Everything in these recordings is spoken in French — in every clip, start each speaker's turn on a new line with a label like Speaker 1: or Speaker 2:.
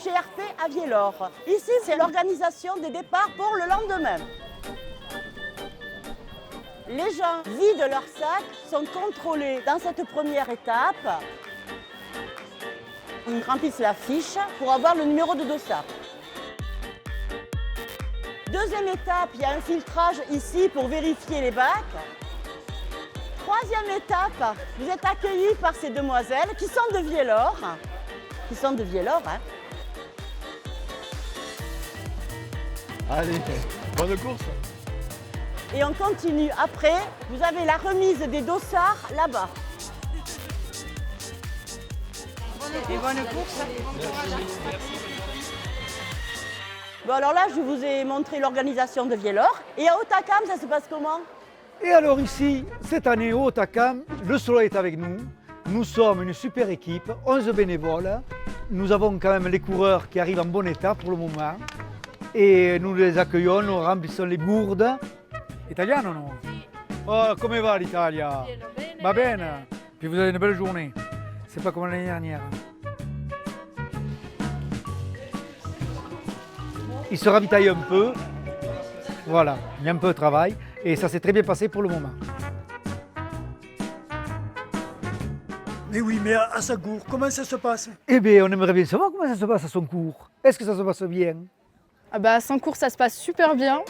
Speaker 1: GRP à Viellore. Ici, c'est l'organisation des départs pour le lendemain. Les gens vident leurs sacs, sont contrôlés dans cette première étape. Ils remplissent la fiche pour avoir le numéro de dossard. Deuxième étape, il y a un filtrage ici pour vérifier les bacs. Troisième étape, vous êtes accueillis par ces demoiselles qui sont de Viellore. Hein.
Speaker 2: Allez, bonne course.
Speaker 1: Et on continue après. Vous avez la remise des dossards là-bas.
Speaker 3: Et bonne course.
Speaker 1: Bon alors là, je vous ai montré l'organisation de Viellore. Et à Hautacam, ça se passe comment?
Speaker 4: Et alors ici, cette année au Hautacam, le soleil est avec nous. Nous sommes une super équipe, 11 bénévoles. Nous avons quand même les coureurs qui arrivent en bon état pour le moment. Et nous les accueillons, nous remplissons les gourdes. Italiano no? Oh, come va l'Italia? Va bene. Puis vous avez une belle journée. C'est pas comme l'année dernière. Ils se ravitaillent un peu. Voilà, il y a un peu de travail. Et ça s'est très bien passé pour le moment.
Speaker 5: Mais oui, mais à sa cour, comment ça se passe?
Speaker 4: Eh bien, on aimerait bien savoir comment ça se passe à son cours. Est-ce que ça se passe bien?
Speaker 3: Ah bah, sans cours, ça se passe super bien.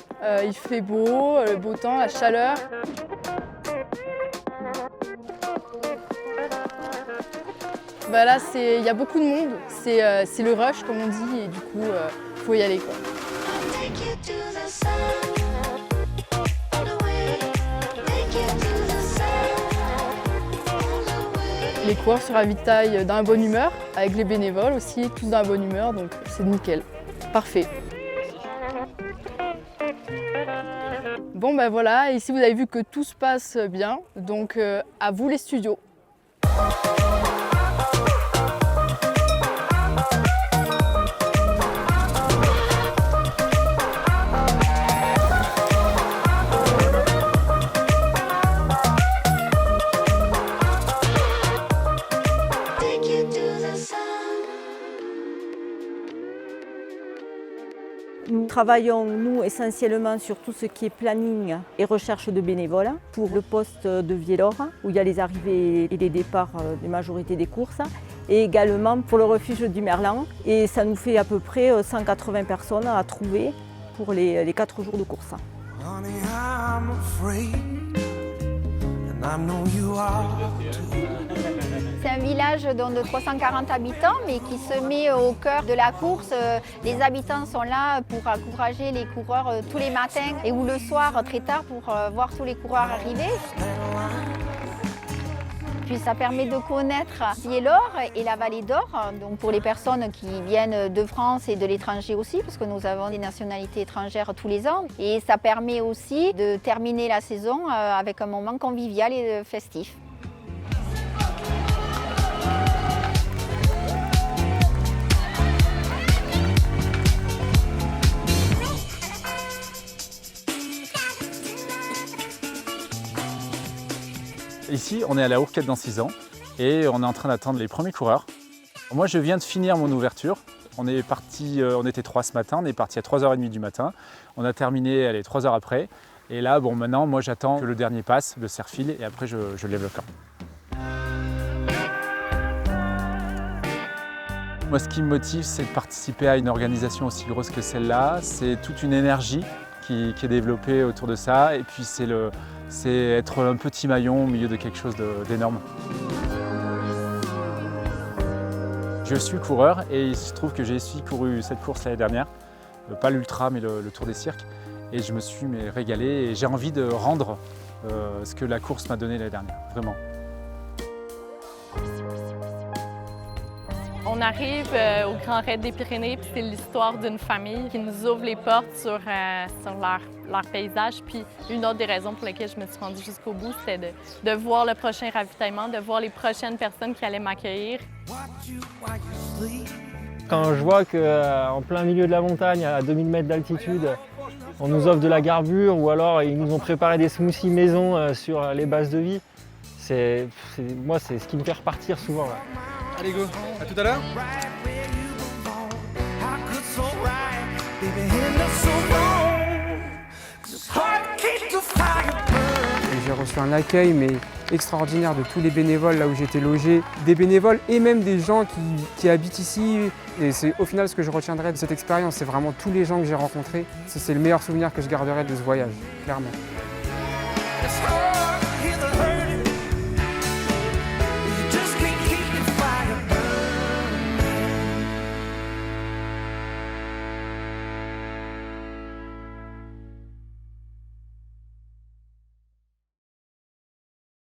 Speaker 3: Il fait beau, le beau temps, la chaleur. Bah là, il y a beaucoup de monde. C'est le rush, comme on dit, et du coup, faut y aller, quoi. Les coureurs se ravitaillent dans la bonne humeur, avec les bénévoles aussi, tous dans la bonne humeur, donc c'est nickel. Parfait. Bon ben voilà, ici vous avez vu que tout se passe bien, donc à vous les studios.
Speaker 6: Nous travaillons, nous, essentiellement sur tout ce qui est planning et recherche de bénévoles pour le poste de Viellore, où il y a les arrivées et les départs de majorité des courses, et également pour le refuge du Merlan. Et ça nous fait à peu près 180 personnes à trouver pour les 4 jours de course.
Speaker 7: C'est un village de 340 habitants, mais qui se met au cœur de la course. Les habitants sont là pour encourager les coureurs tous les matins et ou le soir très tard pour voir tous les coureurs arriver. Puis ça permet de connaître Viellore et la Vallée d'Or, donc pour les personnes qui viennent de France et de l'étranger aussi, parce que nous avons des nationalités étrangères tous les ans. Et ça permet aussi de terminer la saison avec un moment convivial et festif.
Speaker 8: Ici, on est à la Hourquette dans 6 ans et on est en train d'attendre les premiers coureurs. Moi, je viens de finir mon ouverture. On était 3 ce matin, on est parti à 3h30 du matin. On a terminé 3 heures après. Et là, bon, maintenant, moi, j'attends que le dernier passe, le serre-fil, et après, je lève le camp. Moi, ce qui me motive, c'est de participer à une organisation aussi grosse que celle-là. C'est toute une énergie qui est développée autour de ça. Et puis, c'est être un petit maillon au milieu de quelque chose d'énorme. Je suis coureur et il se trouve que j'ai aussi couru cette course l'année dernière. Pas l'ultra, mais le Tour des Cirques. Et je me suis régalé et j'ai envie de rendre ce que la course m'a donné l'année dernière, vraiment.
Speaker 9: On arrive au Grand Raid des Pyrénées, puis c'est l'histoire d'une famille qui nous ouvre les portes sur leur paysage. Puis une autre des raisons pour lesquelles je me suis rendue jusqu'au bout, c'était de voir le prochain ravitaillement, de voir les prochaines personnes qui allaient m'accueillir.
Speaker 10: Quand je vois qu'en plein milieu de la montagne, à 2000 mètres d'altitude, on nous offre de la garbure ou alors ils nous ont préparé des smoothies maison sur les bases de vie, moi c'est ce qui me fait repartir souvent. Là.
Speaker 2: Allez go, à tout à l'heure.
Speaker 11: J'ai reçu un accueil mais extraordinaire de tous les bénévoles là où j'étais logé, des bénévoles et même des gens qui habitent ici. Et c'est au final ce que je retiendrai de cette expérience, c'est vraiment tous les gens que j'ai rencontrés. C'est le meilleur souvenir que je garderai de ce voyage, clairement.